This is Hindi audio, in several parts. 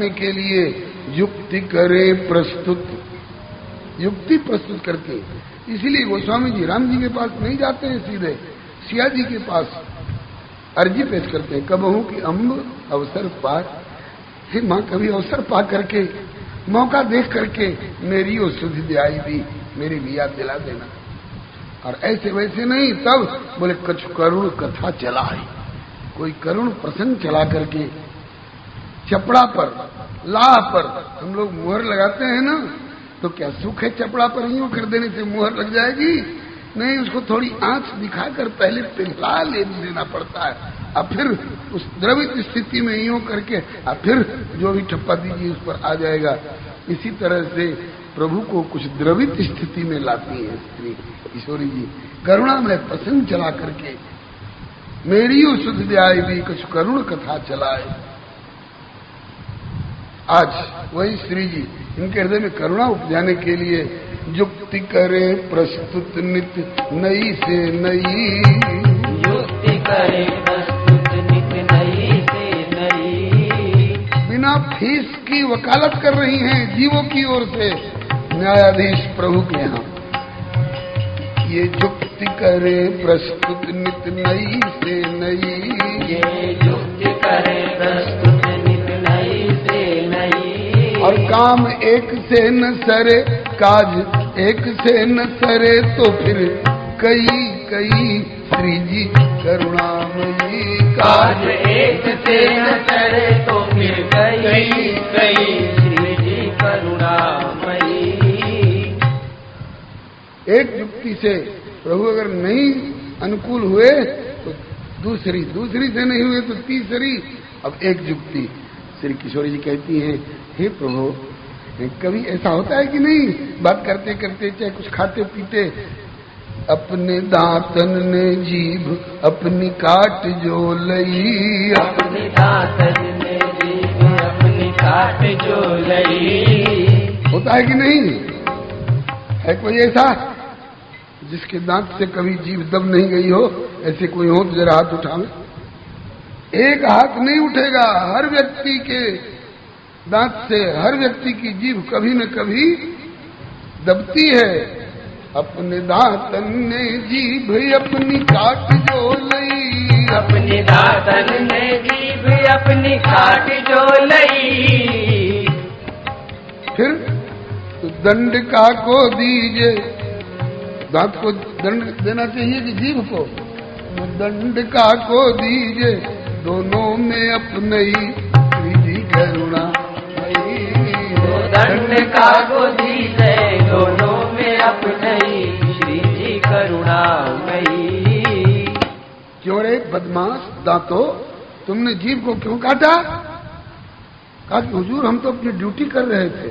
करने के लिए युक्ति करे प्रस्तुत, युक्ति प्रस्तुत करके। इसीलिए गोस्वामी जी राम जी के पास नहीं जाते हैं, सीधे सिया जी के पास अर्जी पेश करते हैं। कब हूं कि अम्ब अवसर पार, हे माँ कभी अवसर पा करके, मौका देख करके मेरी वो सुधि दिलाई दी, मेरी भी याद दिला देना। और ऐसे वैसे नहीं, तब बोले कछु करुण कथा चलाए, कोई करुण प्रसंग चला करके चपड़ा पर, लाह पर हम लोग मुहर लगाते हैं ना, तो क्या सुख है चपड़ा पर यूं कर देने से मुहर लग जाएगी? नहीं, उसको थोड़ी आंच दिखाकर पहले पिघला लेना पड़ता है, अब फिर उस द्रवित स्थिति में यूं करके अब फिर जो भी ठप्पा दीजिए उस पर आ जाएगा। इसी तरह से प्रभु को कुछ द्रवित स्थिति में लाती है स्त्री किशोरी जी, करुणा में प्रसंग चला करके। मेरी शुद्ध दयाई भी कुछ करुण कथा चलाए। आज वही श्री जी इनके हृदय में करुणा उपजाने के लिए युक्ति करे प्रस्तुत नित्य नई से नई, युक्ति करे प्रस्तुत नित्य नई से नई। बिना फीस की वकालत कर रही हैं जीवों की ओर से न्यायाधीश प्रभु के यहाँ। ये युक्ति करे प्रस्तुत नित्य नई से नई, ये युक्ति करे प्रस्तुत नित्य नई से नई। और काम एक से न सरे, काज एक से न सरे, तो फिर कई कई श्री जी करुणामयी। काज एक से न सरे, तो फिर कई कई श्री जी करुणामयी। एक युक्ति से प्रभु अगर नहीं अनुकूल हुए तो दूसरी, दूसरी से नहीं हुए तो तीसरी, अब एक युक्ति। श्री किशोरी जी कहती हैं, हे प्रभु कभी ऐसा होता है कि नहीं, बात करते करते चाहे कुछ खाते पीते, अपने दांतन ने जीभ अपनी काट जो लई, अपने दांतन ने जीभ अपनी काट जो लई। होता है कि नहीं? है कोई ऐसा जिसके दांत से कभी जीभ दब नहीं गई हो? ऐसे कोई हो तो जरा हाथ उठावे। एक हाथ नहीं उठेगा। हर व्यक्ति के दांत से हर व्यक्ति की जीभ कभी न कभी दबती है। अपने दांतन ने जीभ अपनी काट जो लई, अपने दांतन ने जीभ अपनी काट जो लई। फिर तो दंड का को दीजिए, दांत को दंड देना चाहिए कि जीभ को? तो दंड का को दीजिए, दोनों में अपने ही श्री जी करुणा। दंड का को दीजिए, दोनों में अपने ही श्री जी करुणामयी। क्यों रे बदमाश दांतो, तुमने जीभ को क्यों काटा? कहा कि हुजूर हम तो अपनी ड्यूटी कर रहे थे,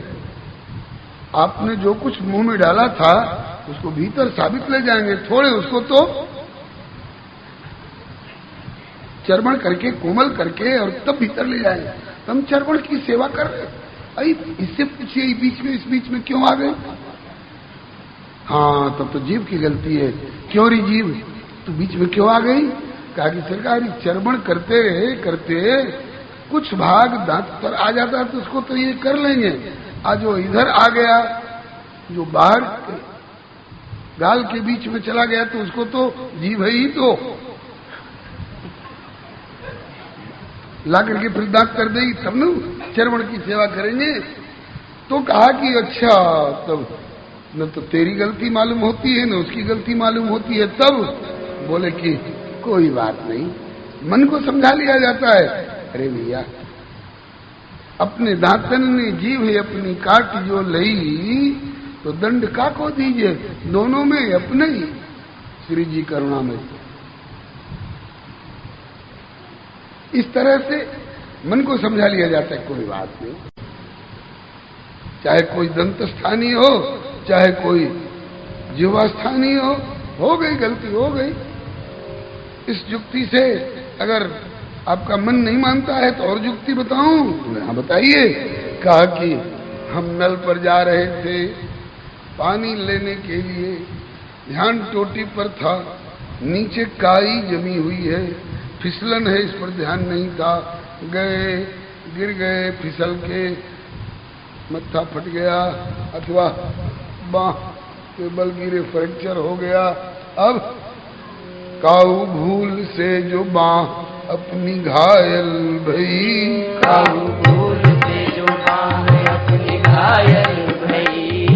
आपने जो कुछ मुंह में डाला था उसको भीतर साबित ले जाएंगे, थोड़े उसको तो चर्वण करके कोमल करके और तब भीतर ले जाएंगे। हम चर्वण की सेवा कर रहे हैं। अरे इससे पूछिए बीच में, इस बीच में क्यों आ गए? हाँ तब तो जीभ की गलती है। क्यों री जीभ तो बीच में क्यों आ गई? कहा कि सरकार चर्वण करते रहे करते कुछ भाग दांत पर आ जाता तो उसको तो ये कर लेंगे, आज जो इधर आ गया, जो बाहर गाल के बीच में चला गया तो उसको तो जीभ ही तो ला करके फिर दांत कर देगी, तब न चर्वण की सेवा करेंगे। तो कहा कि अच्छा तब न तो तेरी गलती मालूम होती है न उसकी गलती मालूम होती है। तब बोले कि कोई बात नहीं, मन को समझा लिया जाता है। अरे भैया अपने दांतन ने जीभ अपनी काट जो लई, तो दंड का को दीजिए, दोनों में अपने ही श्री जी करुणा में। इस तरह से मन को समझा लिया जाता है, कोई बात नहीं। चाहे कोई दंत स्थानीय हो, चाहे कोई जीवा स्थानीय हो गई गलती हो गई। इस युक्ति से अगर आपका मन नहीं मानता है तो और युक्ति बताऊं? हाँ बताइए। कहा कि हम नल पर जा रहे थे पानी लेने के लिए, ध्यान टोटी पर था, नीचे काई जमी हुई है, फिसलन है, इस पर ध्यान नहीं था, गए गिर गए, फिसल के मत्था फट गया, अथवा बांह के बल गिरे, फ्रैक्चर हो गया। अब काऊ भूल से जो बांह अपनी घायल भई, काऊ भूल से जो बांह अपनी घायल भई।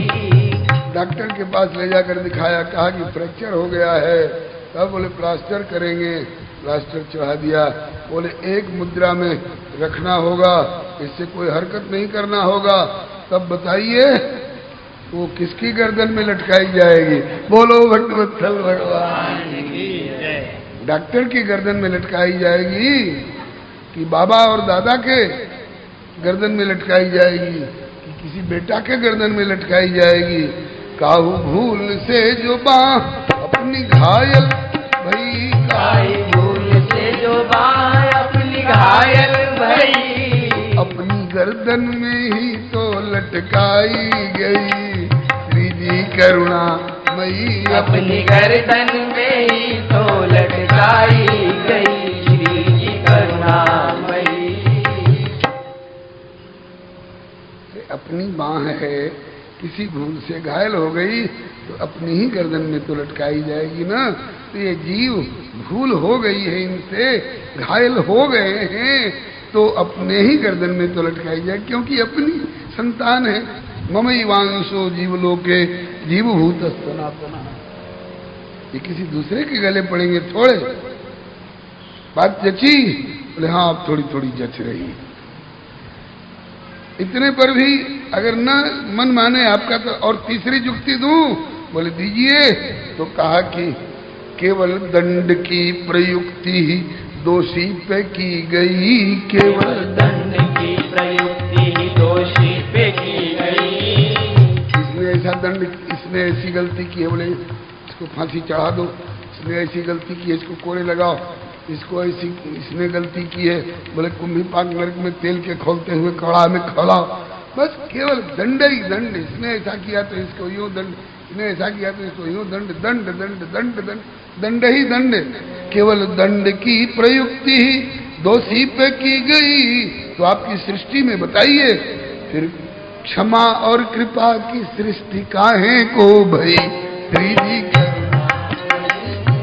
डॉक्टर के पास ले जाकर दिखाया, कहा कि फ्रैक्चर हो गया है। तब बोले प्लास्टर करेंगे, प्लास्टर चढ़ा दिया। बोले एक मुद्रा में रखना होगा, इससे कोई हरकत नहीं करना होगा। तब बताइए वो किसकी गर्दन में लटकाई जाएगी? बोलो भट्टवत्सल भगवान की जय। डॉक्टर की गर्दन में लटकाई जाएगी कि बाबा और दादा के गर्दन में लटकाई जाएगी कि किसी बेटा के गर्दन में लटकाई जाएगी? काहू भूल से जो बांह अपनी घायल भई, काई भूल से जो बांह अपनी घायल भई। अपनी गर्दन में ही तो लटकाई गई, श्री जी करुणा मई। अपनी गर्दन में ही तो लटकाई गई, श्री जी करुणा मई। अपनी बांह है, किसी भूल से घायल हो गई तो अपनी ही गर्दन में तो लटकाई जाएगी ना। तो ये जीव भूल हो गई है, इनसे घायल हो गए हैं, तो अपने ही गर्दन में तो लटकाई जाए, क्योंकि अपनी संतान है। ममैवांशो जीवलोके जीवभूत सनातना। ये किसी दूसरे के गले पड़ेंगे थोड़े। बात जची? बोले हाँ, अब थोड़ी थोड़ी जच रही। इतने पर भी अगर न मन माने आपका, तो और तीसरी जुक्ति दूं? बोले दीजिए। तो कहा कि केवल दंड की प्रयुक्ति ही दोषी पे की गई, केवल दंड की प्रयुक्ति ही दोषी पे की गई। इसने ऐसा दंड, इसने ऐसी गलती की है, बोले इसको फांसी चढ़ा दो। इसने ऐसी गलती की है, इसको कोड़े लगाओ। इसको ऐसी, इसने गलती की है, बोले कुंभी पाक नरक में तेल के खोलते हुए कड़ा में खड़ाओ। बस केवल दंड ही दंड। इसने ऐसा किया तो इसको यूं दंड, इसने ऐसा किया तो इसको यूं दंड, दंड दंड दंड दंड, दंड ही दंड। केवल दंड की प्रयुक्ति ही दोषी पे की गई। तो आपकी सृष्टि में बताइए फिर क्षमा और कृपा की सृष्टि काहे को भई, श्री जी करुणा।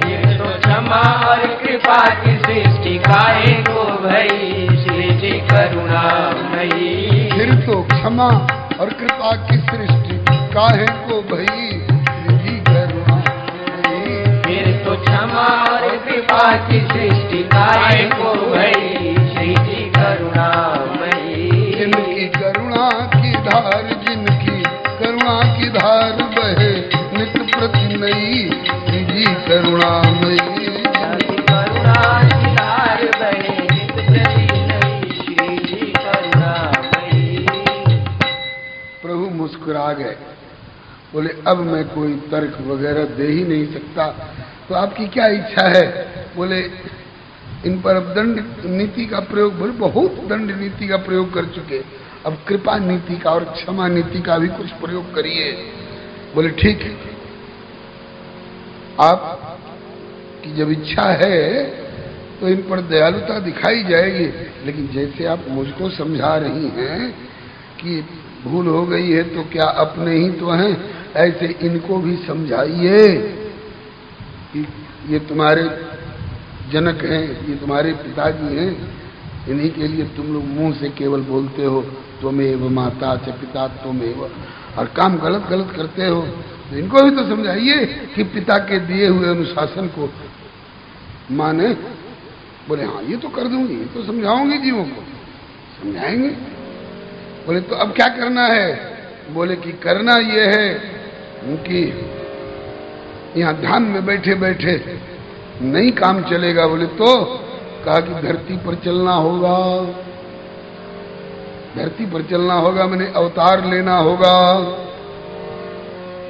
फिर तो क्षमा और कृपा की सृष्टि काहे को भई, श्री जी करुणा मई। फिर तो क्षमा और कृपा की सृष्टि काहे को भई, श्री जी करुणा मई। फिर तो क्षमा और कृपा की सृष्टि काहे को भई, श्री जी करुणा मई। जिनकी करुणा की धार, जिनकी करुणा की धार बहे नित प्रति नई, श्री जी करुणा मई। करुणा की धार बहे नित प्रति नई, श्री जी करुणा मई। प्रभु मुस्कुरा गए। बोले अब मैं कोई तर्क वगैरह दे ही नहीं सकता, तो आपकी क्या इच्छा है? बोले इन पर अब दंड नीति का प्रयोग, बोले बहुत दंड नीति का प्रयोग कर चुके, अब कृपा नीति का और क्षमा नीति का भी कुछ प्रयोग करिए। बोले ठीक है, आप की जब इच्छा है तो इन पर दयालुता दिखाई जाएगी, लेकिन जैसे आप मुझको समझा रही हैं कि भूल हो गई है तो क्या अपने ही तो हैं, ऐसे इनको भी समझाइए कि ये तुम्हारे जनक हैं, ये तुम्हारे पिताजी हैं, इन्हीं के लिए तुम लोग मुंह से केवल बोलते हो त्वमेव माता च पिता त्वमेव, और काम गलत गलत करते हो। तो इनको भी तो समझाइए कि पिता के दिए हुए अनुशासन को माने। बोले हाँ ये तो कर दूंगी, ये तो समझाऊंगी, जीवों को समझाएंगे। बोले तो अब क्या करना है? बोले कि करना ये है कि यहाँ ध्यान में बैठे बैठे नहीं काम चलेगा। बोले तो कहा कि धरती पर चलना होगा, धरती पर चलना होगा, मैंने अवतार लेना होगा।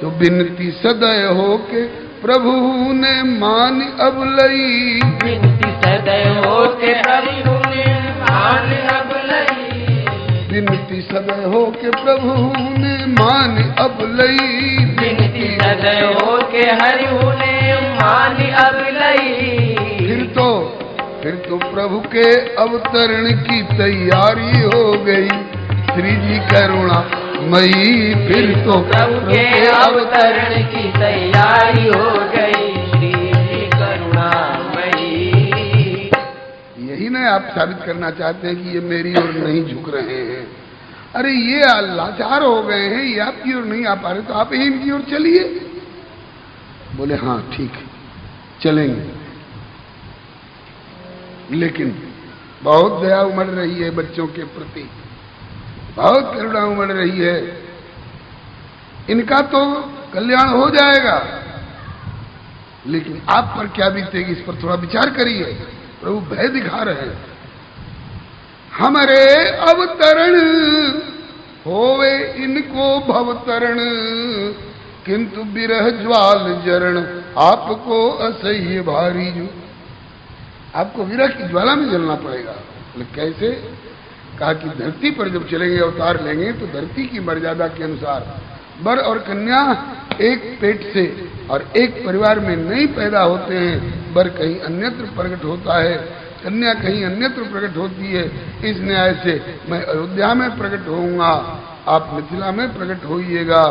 तो बिनती सदैव हो के प्रभु ने मान अब लई, बिनती सदैव हो के प्रभु ने मान अब लई। बिनती सदैव हो के प्रभु ने मान अब लई, बिनती सदैव हो के हरिहु ने मान अब लई। फिर तो फिर तो प्रभु के अवतरण की तैयारी हो गई। श्री जी करुणा मई, फिर तो प्रभु के अवतरण की तैयारी हो गई। श्री जी करुणामयी। यही ना आप साबित करना चाहते हैं कि ये मेरी ओर नहीं झुक रहे हैं। अरे ये लाचार हो गए हैं, ये आपकी ओर नहीं आ पा रहे, तो आप ही इनकी ओर चलिए। बोले हाँ ठीक है चलेंगे, लेकिन बहुत दया उमड़ रही है बच्चों के प्रति, बहुत करुणा उमड़ रही है, इनका तो कल्याण हो जाएगा, लेकिन आप पर क्या बीतेगी इस पर थोड़ा विचार करिए। प्रभु भय दिखा रहे हैं। हमारे अवतरण होवे इनको भवतरण, किंतु बिरह ज्वाल जरण आपको असह्य भारी जो। आपको विरह की ज्वाला में जलना पड़ेगा। बोले कैसे? कहा कि धरती पर जब चलेंगे, अवतार लेंगे, तो धरती की मर्यादा के अनुसार वर और कन्या एक पेट से और एक परिवार में नहीं पैदा होते हैं। वर कहीं अन्यत्र प्रकट होता है, कन्या कहीं अन्यत्र प्रकट होती है। इस न्याय से मैं अयोध्या में प्रकट होऊंगा, आप मिथिला में प्रकट होइएगा,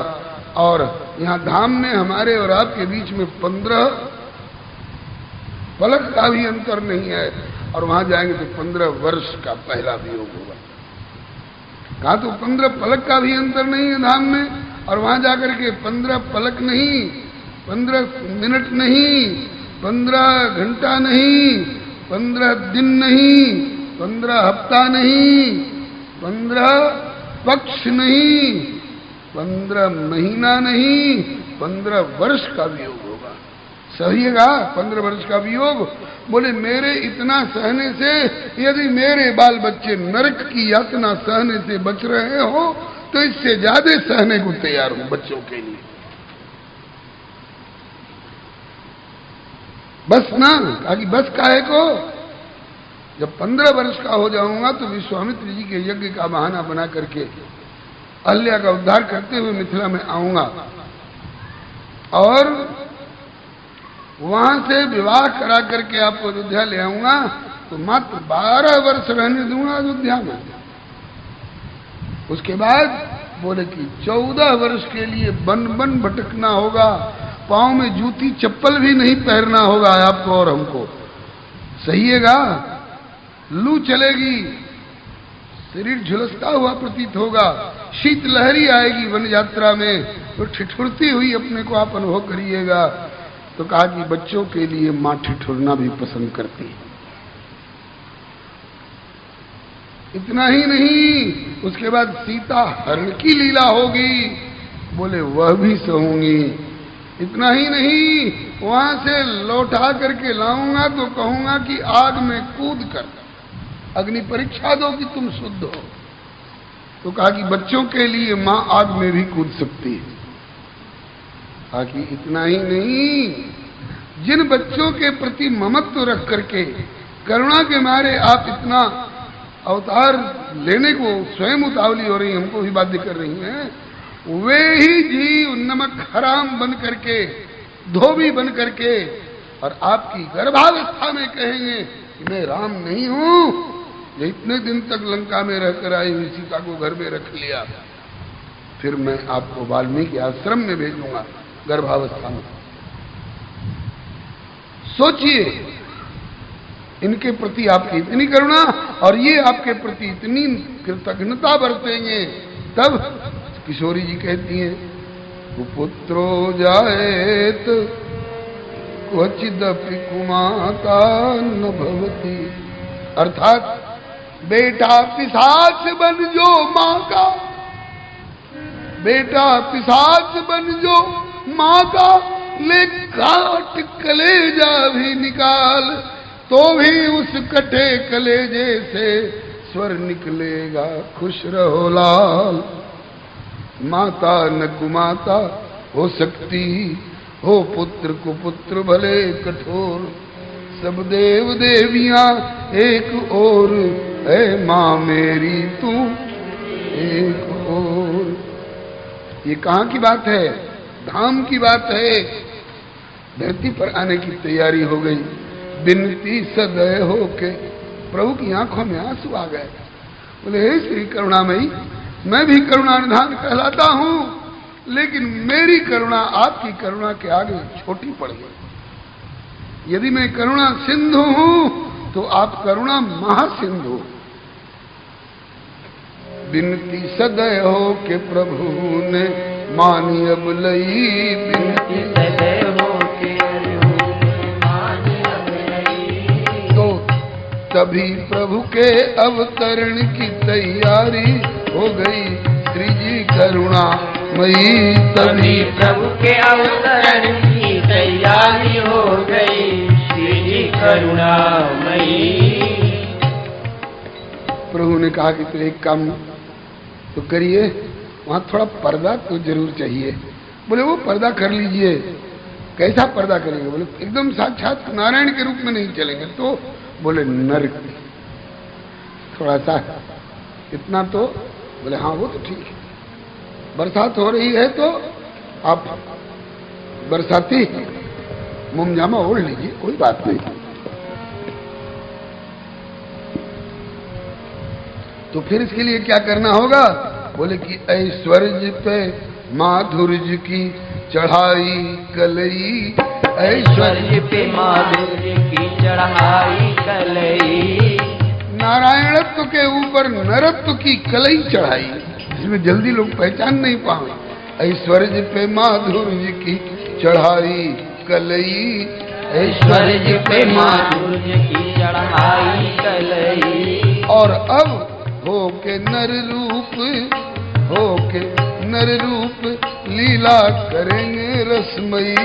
और यहाँ धाम में हमारे और आपके बीच में 15 पलक का भी अंतर नहीं है, और वहां जाएंगे तो 15 वर्ष का पहला वियोग होगा। कहा तो 15 पलक का भी अंतर नहीं है धाम में, और वहां जाकर के 15 पलक नहीं, 15 मिनट नहीं, 15 घंटा नहीं, 15 दिन नहीं, 15 हफ्ता नहीं, 15 पक्ष नहीं, 15 महीना नहीं, 15 वर्ष का वियोग होगा। सहिएगा 15 वर्ष का वियोग। बोले मेरे इतना सहने से यदि मेरे बाल बच्चे नरक की यातना सहने से बच रहे हो, तो इससे ज्यादा सहने को तैयार हूं बच्चों के लिए। बस ना, ताकि बस काहे को, जब 15 वर्ष का हो जाऊंगा तो विश्वामित्र जी के यज्ञ का बहाना बना करके अहल्या का उद्धार करते हुए मिथिला में आऊंगा, और वहां से विवाह करा करके आपको अयोध्या ले आऊंगा, तो मात्र 12 वर्ष रहने दूंगा अयोध्या में। उसके बाद बोले कि 14 वर्ष के लिए बन बन भटकना होगा, पांव में जूती चप्पल भी नहीं पहनना होगा आपको और हमको। सहीएगा? लू चलेगी, शरीर झुलसता हुआ प्रतीत होगा, शीत लहरी आएगी वन यात्रा में, तो ठिठुरती हुई अपने को आप अनुभव करिएगा। तो कहा कि बच्चों के लिए मां ठिठुरना भी पसंद करती है। इतना ही नहीं, उसके बाद सीता हरण की लीला होगी, बोले वह भी सहूंगी। इतना ही नहीं, वहां से लौटा करके लाऊंगा तो कहूंगा कि आग में कूद कर अग्नि परीक्षा दो कि तुम शुद्ध हो। तो कहा कि बच्चों के लिए मां आग में भी कूद सकती है। कहा कि इतना ही नहीं, जिन बच्चों के प्रति ममत्व रख करके करुणा के मारे आप इतना अवतार लेने को स्वयं उतावली हो रही, हमको भी बाध्य कर रही हैं, वे ही जीव नमक हराम बन करके, धोबी बन करके, और आपकी गर्भावस्था में कहेंगे कि मैं राम नहीं हूं, ये इतने दिन तक लंका में रहकर आई हुई सीता को घर में रख लिया, फिर मैं आपको वाल्मीकि आश्रम में भेजूंगा गर्भावस्था में। सोचिए, इनके प्रति आपकी इतनी करुणा और ये आपके प्रति इतनी कृतज्ञता बरतेंगे, तब किशोरी जी कहती हैं, कुपुत्रो जायेत क्वचिदपि कुमाता न भवति। अर्थात बेटा पिशाच बन जो मां का, बेटा पिशाच बन जो मां का, ले काट कलेजा भी निकाल, तो भी उस कटे कलेजे से स्वर निकलेगा, खुश रहो लाल। माता न कुमाता हो सकती, हो पुत्र कुपुत्र भले कठोर, सब देव देवियां एक और, है मां मेरी तू एक और। ये कहां की बात है? धाम की बात है। धरती पर आने की तैयारी हो गई। बिनती सदय हो के। प्रभु की आंखों में आंसू आ गए। बोले हे श्री करुणामयी, मैं भी करुणा निधान कहलाता हूं, लेकिन मेरी करुणा आपकी करुणा के आगे छोटी पड़ गई। यदि मैं करुणा सिंधु हूं तो आप करुणा महासिंधु। बिनती सदय हो के प्रभु ने मानी अब लई। बिनती सदय हो के मानी अब लई। तो तभी प्रभु के अवतरण की तैयारी हो गई श्री जी करुणामयी। तभी प्रभु के अवतरण की तैयारी हो गई श्री जी करुणामयी। प्रभु ने कहा कि तो एक काम तो करिए, वहां थोड़ा पर्दा तो जरूर चाहिए। बोले वो पर्दा कर लीजिए। कैसा पर्दा करेंगे? बोले एकदम साक्षात नारायण के रूप में नहीं चलेंगे। तो बोले नर्क थोड़ा सा इतना तो। बोले हाँ वो तो ठीक है। बरसात हो रही है तो आप बरसाती मुमजामा ओढ़ लीजिए, कोई बात नहीं। तो फिर इसके लिए क्या करना होगा? बोले कि ऐश्वर्य पे माधुर्य की चढ़ाई कलई। ऐश्वर्य पे माधुर्य की चढ़ाई कलई। नारायणत्व के ऊपर नरत्व की कलई चढ़ाई, जिसमें जल्दी लोग पहचान नहीं पाए। ऐश्वर्य पे माधुर्य की चढ़ाई कलई। ऐश्वर्य पे माधुर्य की चढ़ाई कलई। और अब हो के नर रूप लीला करेंगे रसमयी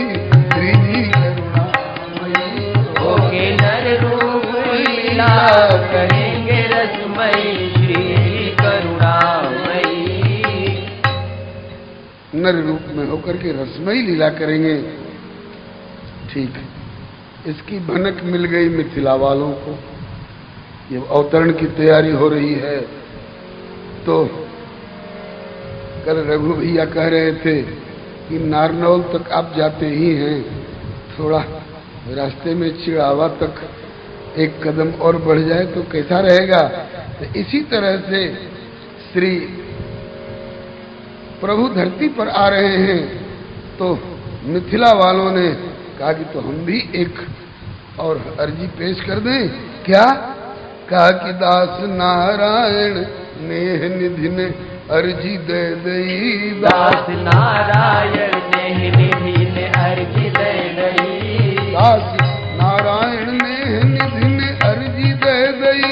श्री जी करुणामयी। हो के नर रूप लीला करेंगे रसमयी श्री जी करुणामयी। नर रूप में होकर के रसमयी लीला करेंगे। ठीक है, इसकी भनक मिल गई मिथिला वालों को। ये अवतरण की तैयारी हो रही है। तो कल रघु भैया कह रहे थे कि नारनौल तक आप जाते ही हैं, थोड़ा रास्ते में चिड़ावा तक एक कदम और बढ़ जाए तो कैसा रहेगा। तो इसी तरह से श्री प्रभु धरती पर आ रहे हैं। तो मिथिला वालों ने कहा कि तो हम भी एक और अर्जी पेश कर दें। क्या? कहा कि दास नारायण नेह निधि ने अर्जी दे दई। दास नारायण नेह निधि ने अर्जी दे दई। दास नारायण नेह निधि ने अर्जी दे दई।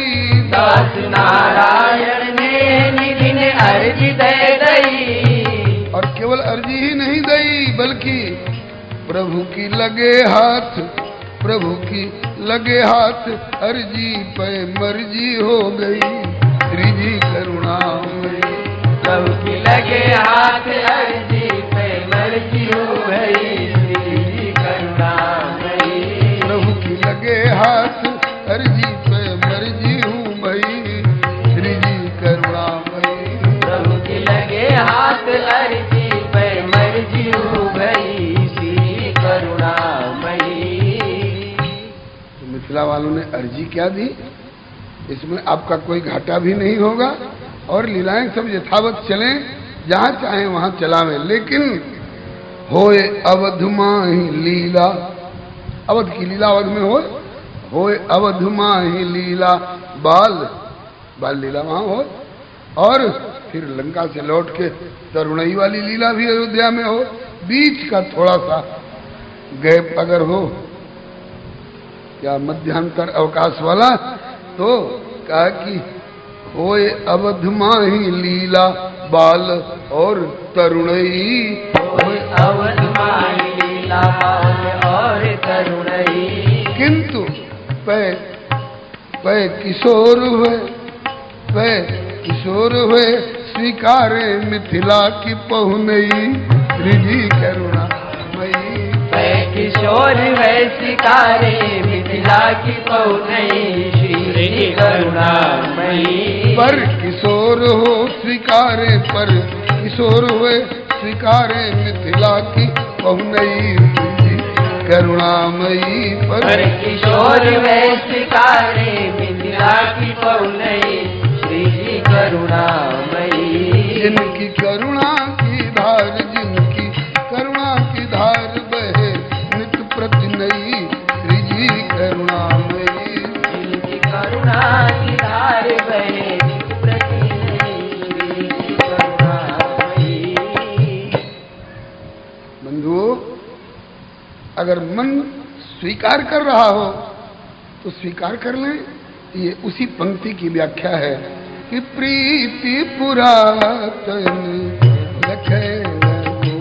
दास नारायण नेह निधि ने अर्जी दे दई। और केवल अर्जी ही नहीं दई, बल्कि प्रभु की लगे हाथ अर्जी पे मर्जी हो गई श्री जी करुणामयी। प्रभु की लगे हाथ अर्जी पे मर्जी हो गई श्री जी करुणामयी। प्रभु की लगे हाथ अर्जी पे मर्जी हूँ भई श्री जी करुणामयी। प्रभु की लगे हाथ अर्जी पे मर्जी हो गई श्री करुणामयी। मिथिला वालों ने अर्जी क्या दी? इसमें आपका कोई घाटा भी नहीं होगा और लीलाएं सब यथावत चलें, जहां चाहे वहां चलावें, लेकिन होए अवध माही लीला। अवध की लीला अवध में होए अवध माही लीला। बाल लीला वहां हो, और फिर लंका से लौट के तरुणई वाली लीला भी अयोध्या में हो। बीच का थोड़ा सा गैप अगर हो, क्या मध्यांतर अवकाश वाला, तो कहा कि होए अवध माही लीला बाल और तरुणई। होए अवध माही लीला बाल और तरुणई। किंतु पै किशोर हुए स्वीकारे मिथिला की पहुनई श्री जी करुणामयी। पै किशोर है स्वीकारे मिथिला की पहुनई श्री जी करुणामयी। पर किशोर हो स्वीकारे, पर किशोर हुए स्वीकारे मिथिला की पहुनई। करुणामयी पर किशोर वैश्विकारे मिथिला की पौनई श्री जी करुणामयी। जिनकी करुणा की धार, जिनकी करुणा की धार बहे नित प्रति नई श्री जी करुणामयी। जिनकी करुणा की धार बहे नित प्रति नई श्री जी करुणामयी। बंधुओं, अगर मन स्वीकार कर रहा हो तो स्वीकार कर लें। ये उसी पंक्ति की व्याख्या है कि प्रीति पुरातन लखे न कोई।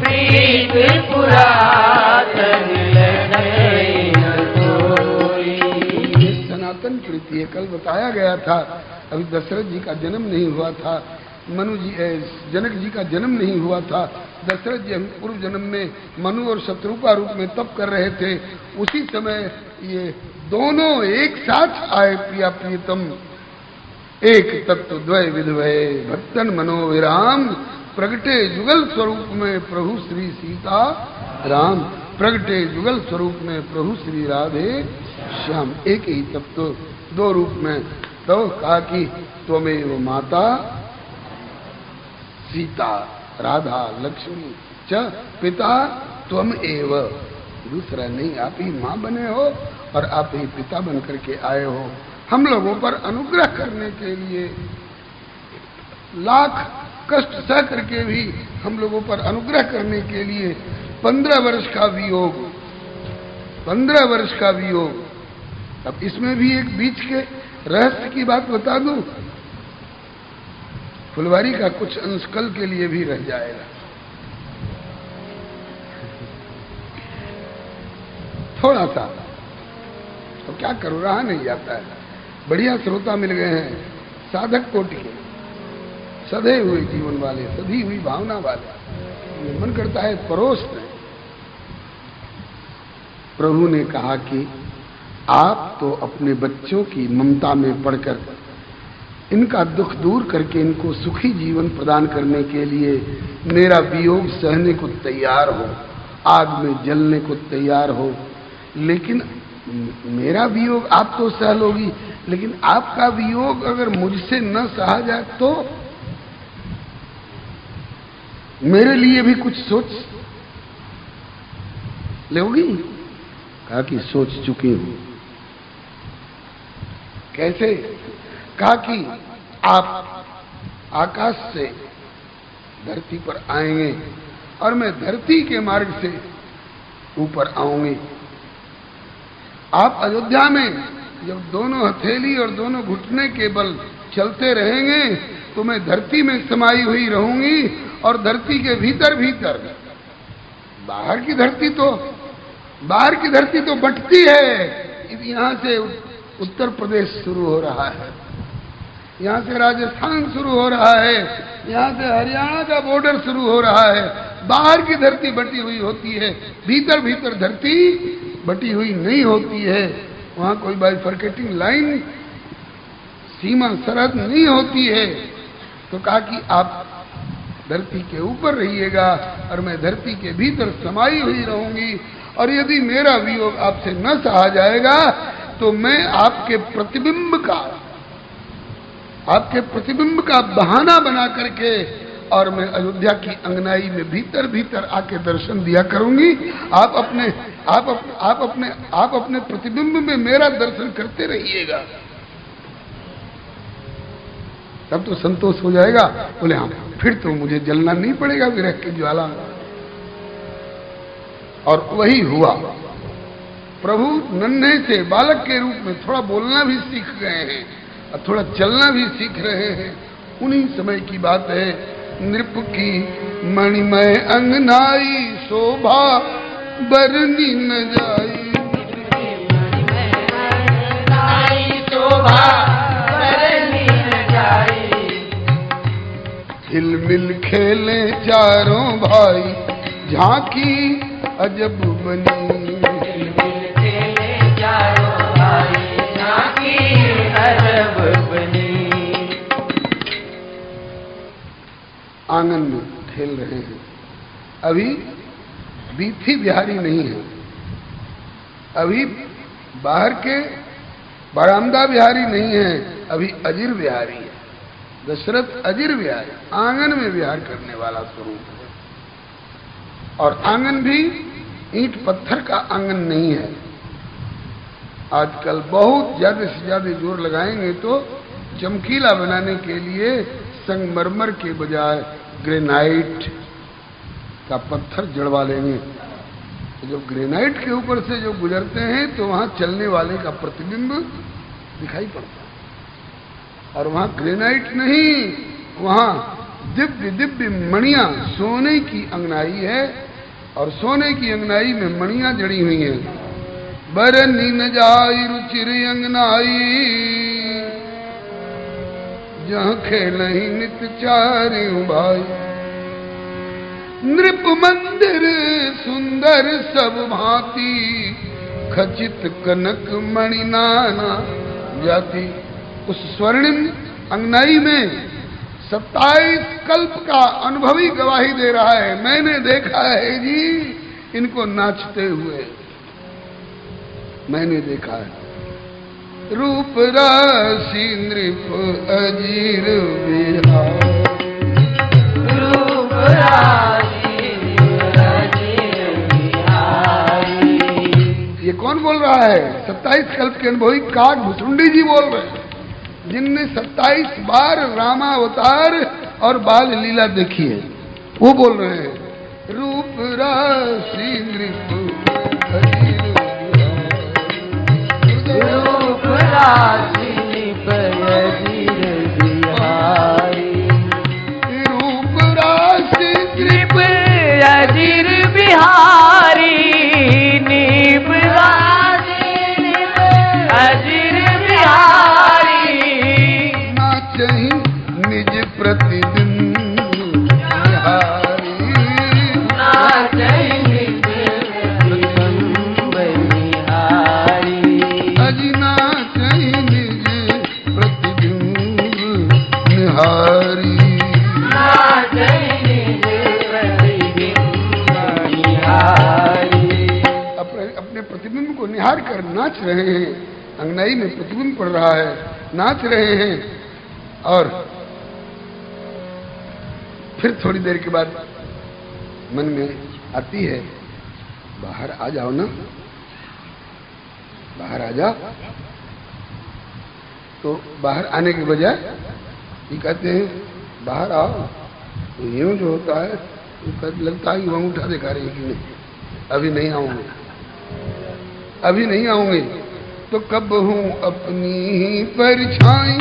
प्रीति पुरातन लखे न कोई। ये सनातन प्रीति है। कल बताया गया था, अभी दशरथ जी का जन्म नहीं हुआ था, जनक जी का जन्म नहीं हुआ था। दशरथ जी पूर्व जन्म में मनु और शत्रुपा रूप में तप कर रहे थे। उसी समय ये दोनों एक साथ आए, प्रिया प्रियतम एक तत्व द्वय विधवय भक्तन मनोविराम, प्रगटे जुगल स्वरूप में प्रभु श्री सीता राम, प्रगटे जुगल स्वरूप में प्रभु श्री राधे श्याम। एक ही तत्व दो रूप में। तो कहा कि त्वमेव माता सीता राधा लक्ष्मी च पिता त्वम एव। दूसरा नहीं, आप ही माँ बने हो और आप ही पिता बन करके आए हो। हम लोगों पर अनुग्रह करने के लिए लाख कष्ट सह करके भी हम लोगों पर अनुग्रह करने के लिए 15 वर्ष का वियोग, 15 वर्ष का वियोग। अब इसमें भी एक बीच के रहस्य की बात बता दूं। फुलवारी का कुछ अंश कल के लिए भी रह जाएगा। थोड़ा सा तो क्या करूं, रहा नहीं जाता है। बढ़िया श्रोता मिल गए हैं, साधक कोटि के, सधे हुए जीवन वाले, सधी हुई भावना वाले। मन करता है परोस दें। प्रभु ने कहा कि आप तो अपने बच्चों की ममता में पड़कर इनका दुख दूर करके इनको सुखी जीवन प्रदान करने के लिए मेरा वियोग सहने को तैयार हो, आग में जलने को तैयार हो। लेकिन मेरा वियोग आप तो सह लोगी, लेकिन आपका वियोग अगर मुझसे न सहा जाए तो मेरे लिए भी कुछ सोच लोगी? कहा कि सोच चुकी हूं। कैसे? कहा कि आप आकाश से धरती पर आएंगे और मैं धरती के मार्ग से ऊपर आऊंगी। आप अयोध्या में जब दोनों हथेली और दोनों घुटने के बल चलते रहेंगे तो मैं धरती में समाई हुई रहूंगी और धरती के भीतर भीतर बाहर की धरती तो बंटती है। यहाँ से उत्तर प्रदेश शुरू हो रहा है, यहाँ से राजस्थान शुरू हो रहा है, यहाँ से हरियाणा का बॉर्डर शुरू हो रहा है। बाहर की धरती बटी हुई होती है, भीतर भीतर धरती बटी हुई नहीं होती है। वहाँ कोई बाइफरकेटिंग लाइन, सीमा सरहद नहीं होती है। तो कहा कि आप धरती के ऊपर रहिएगा और मैं धरती के भीतर समाई हुई रहूंगी। और यदि मेरा वियोग आपसे न सहा जाएगा तो मैं आपके प्रतिबिंब का बहाना बना करके और मैं अयोध्या की अंगनाई में भीतर भीतर आके दर्शन दिया करूंगी। आप अपने प्रतिबिंब में मेरा दर्शन करते रहिएगा, तब तो संतोष हो जाएगा। बोले हाँ, फिर तो मुझे जलना नहीं पड़ेगा विरह की ज्वाला में। और वही हुआ। प्रभु नन्हे से बालक के रूप में थोड़ा बोलना भी सीख गए हैं और थोड़ा चलना भी सीख रहे हैं। उन्हीं समय की बात है। नृप की मणिमय अंगनाई शोभा बरनी न जाई, हिलमिल खेले चारों भाई झांकी अजब बनी, खेले चारों भाई झांकी अजब बनी। आंगन में खेल रहे हैं। अभी बीथी बिहारी नहीं है, अभी बाहर के बरामदा बिहारी नहीं है, अभी अजीर बिहारी है। दशरथ अजीर बिहारी, आंगन में विहार करने वाला स्वरूप है। और आंगन भी ईंट पत्थर का आंगन नहीं है। आजकल बहुत ज्यादा से ज्यादा जोर लगाएंगे तो चमकीला बनाने के लिए संगमरमर के बजाय ग्रेनाइट का पत्थर जड़वा लेंगे। तो जब ग्रेनाइट के ऊपर से जो गुजरते हैं तो वहां चलने वाले का प्रतिबिंब दिखाई पड़ता है। और वहां ग्रेनाइट नहीं, वहां दिव्य दिव्य मणियां, सोने की अंगनाई है और सोने की अंगनाई में मणियां जड़ी हुई हैं। बरनी न जाई रुचिर अंगनाई, जहां खेलही नित चारियों भाई। नृप मंदिर सुंदर सब भांति, खचित कनक मणि नाना जाति। उस स्वर्णिम अंगनाई में 27 कल्प का अनुभवी गवाही दे रहा है। मैंने देखा है जी इनको नाचते हुए, मैंने देखा है। रूप राशि नृप अजीर बिहार, रूप राशि अजीर बिहारी। ये कौन बोल रहा है? 27 कल्प के अनुभवी काग भुसुंडी जी बोल रहे हैं, जिनने 27 बार रामावतार और बाल लीला देखी है। वो बोल रहे हैं रूप राशि नृप अजीर, रूप राशि नृप अजीर बिहारी, रूप राशि नृप अजीर बिहारी, नृप राशि नृप अजीर बिहारी। नाचहि निज प्रतिबिंब बिहारी, नाचहि निज प्रतिबिंब बिहारी, अजी नाचहि निज प्रतिबिंब निहारी, नाचहि निज प्रतिबिंब निहारी। अपने प्रतिबिंब को निहार कर नाच रहे हैं। अंगनाई में प्रतिबिंब पड़ रहा है, नाच रहे हैं। और फिर थोड़ी देर के बाद मन में आती है, बाहर आ जाओ ना, बाहर आ जाओ। तो बाहर आने के बजाय ये कहते हैं बाहर आओ। तो यूं जो होता है तो लगता है कि वह उठा दिखा रही है कि नहीं, अभी नहीं आऊंगे, अभी नहीं आऊंगे। तो कब हूँ अपनी ही परछाई,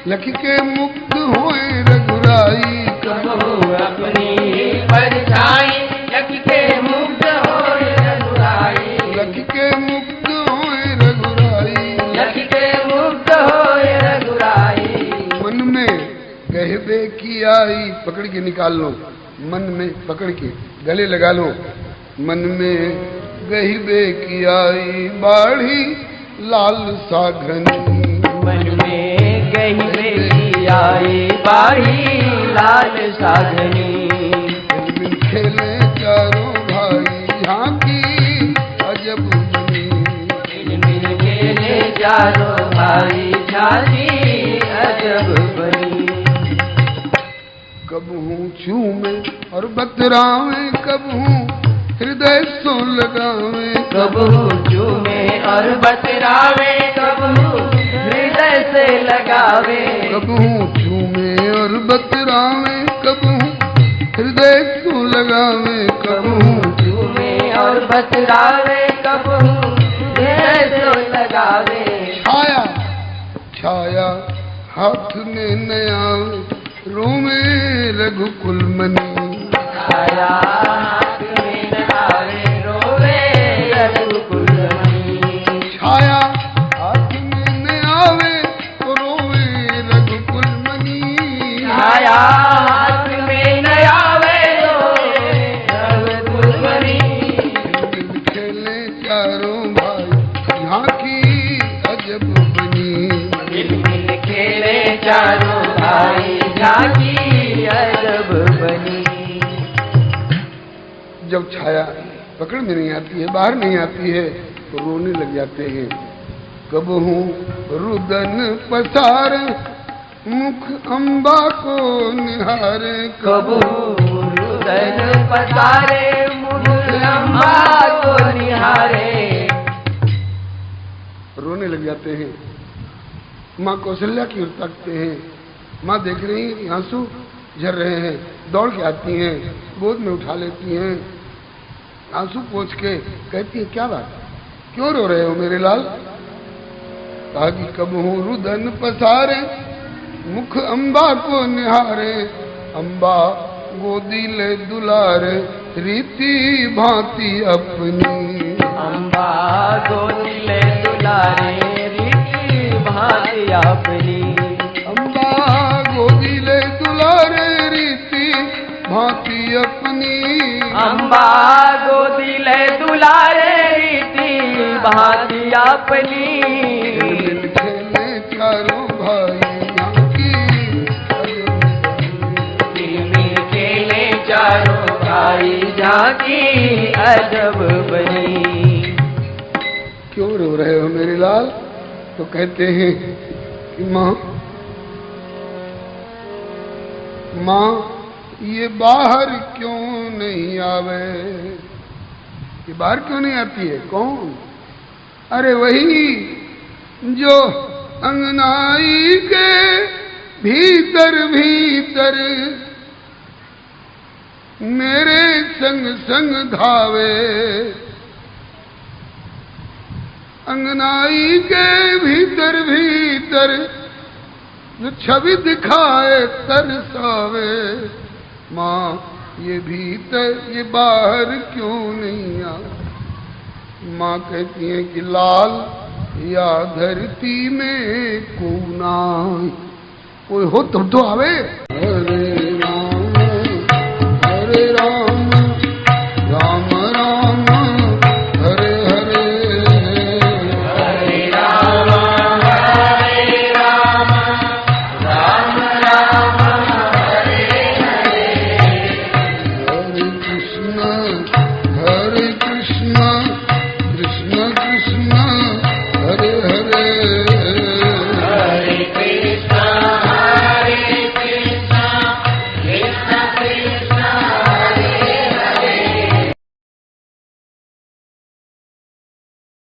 लख के मुक्त होए रघुराई। कब हूँ अपनी ही परछाई, लख के मुक्त होए रघुराई, लख के मुक्त होए रघुराई, लख के मुक्त होए रघुराई। मन में गहबे की आई, पकड़ के निकाल लो, मन में पकड़ के गले लगा लो। मन में गहबे की आई बाढ़ी लाल साघनी, मन में गहबे की आई बाढ़ी लाल साघनी। बिन खेले चारों भाई झांकी अजब बनी, बिन खेले चारों भाई झांकी अजब बनी। कब हूँ चूमे और बतरावे, कब हूँ हृदय सो लगावे। कब हूँ चूमे और बतरावे, कब हूँ हृदय से लगावे। कब हूँ चूमे और बतरावे, कब हूँ हृदय सो लगावे। कब हूँ चूमे और बतरावे, कब हूँ हृदय सो लगावे। छाया छाया हाथ में नया रोमे रघुकुल मनी, छाया हाथ में नया रोमे रघुकुल मनी। छाया हाथ में नया रोवे रघुकुल मनी, छाया हाथ में नया रोवे रघुकुल मनी। खेले चारों भाई झांकी अजब बनी, खेले चारों भाई झांकी अजब बनी। जब छाया पकड़ में नहीं आती है, बाहर नहीं आती है, तो रोने लग जाते हैं। कब हूँ रुदन पसार मुख अम्बा को निहारे, कब रुदन पसारे मुख अम्बा को निहारे। रोने लग जाते हैं। माँ कौशल्या की ओर ताकते हैं। माँ देख रही हैं आंसू झर रहे हैं, दौड़ के आती हैं, गोद में उठा लेती हैं, आंसू पोंछ के कहती है क्या बात, क्यों रो रहे हो मेरे लाल? कहा कि कब हूँ रुदन पसारे मुख अम्बा को निहारे, अम्बा गोदी ले दुलारे रीति भांति अपनी, अम्बा गोदी ले दुलारे रीति भांति अपनी, अम्बा गोदी ले दुलारे रीति भांति अपनी, अम्बा गोदी ले दुलारे रीति भांति अपनी। खेले चारों भाइयों की खेले चारों भाई झांकी अजब बनी। क्यों रो रहे हो मेरे लाल? तो कहते हैं कि माँ ये बाहर क्यों नहीं आवे? ये बाहर क्यों नहीं आती है? कौन? अरे वही जो अंगनाई के भीतर भीतर मेरे संग संग धावे, अंगनाई के भीतर भीतर जो छवि दिखाए तरसावे। माँ ये भीतर ये बाहर क्यों नहीं आ? माँ कहती है कि लाल या धरती में कोना कोई हो तो आवे। अरे